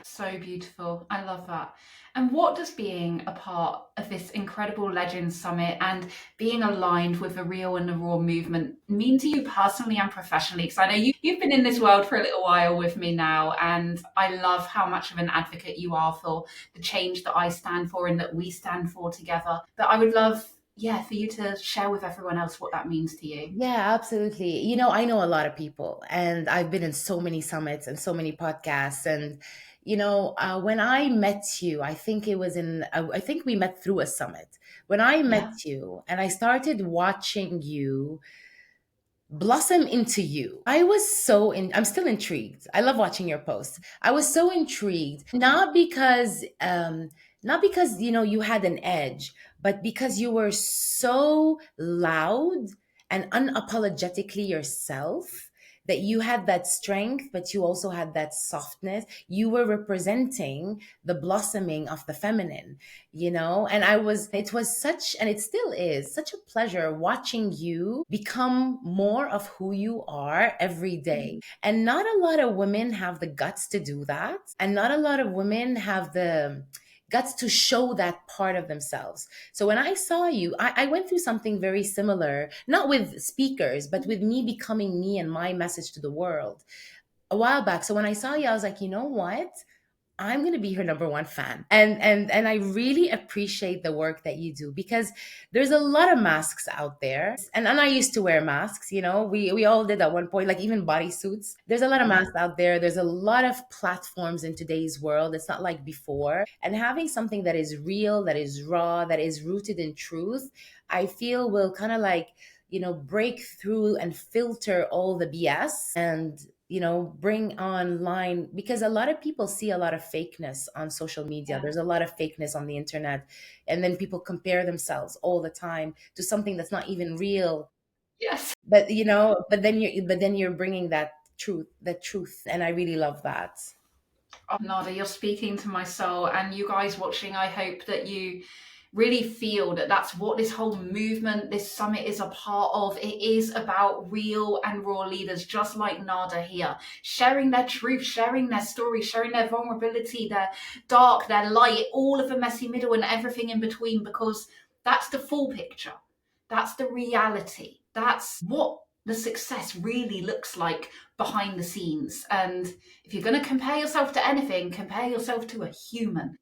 So beautiful. I love that. And what does being a part of this incredible Legends Summit and being aligned with the real and the raw movement mean to you personally and professionally? Because I know you've been in this world for a little while with me now, and I love how much of an advocate you are for the change that I stand for and that we stand for together. But I would love, yeah, for you to share with everyone else what that means to you. Yeah, absolutely. I know a lot of people, and I've been in so many summits and so many podcasts. And, when I met you, I think it was I think we met through a summit. When I met Yeah. you and I started watching you blossom into you, I'm still intrigued. I love watching your posts. I was so intrigued, not because, you had an edge, but because you were so loud and unapologetically yourself, that you had that strength, but you also had that softness. You were representing the blossoming of the feminine, and it was such, and it still is such a pleasure watching you become more of who you are every day. And not a lot of women have the guts to do that, and not a lot of women have the guts to show that part of themselves. So when I saw you, I went through something very similar, not with speakers, but with me becoming me and my message to the world a while back. So when I saw you, I was like, you know what? I'm going to be her number one fan. And I really appreciate the work that you do, because there's a lot of masks out there. And I used to wear masks, we all did at one point, like even bodysuits. There's a lot of masks out there. There's a lot of platforms in today's world. It's not like before. And having something that is real, that is raw, that is rooted in truth, I feel will kind of like, break through and filter all the BS, and bring online, because a lot of people see a lot of fakeness on social media. Yeah. There's a lot of fakeness on the internet, and then people compare themselves all the time to something that's not even real. Yes. But then you're bringing that truth, and I really love that. Oh, Nada, you're speaking to my soul. And you guys watching, I hope that you really feel that that's what this whole movement, this summit is a part of. It is about real and raw leaders, just like Nada here, sharing their truth, sharing their story, sharing their vulnerability, their dark, their light, all of the messy middle and everything in between, because that's the full picture. That's the reality. That's what the success really looks like behind the scenes. And if you're going to compare yourself to anything, compare yourself to a human.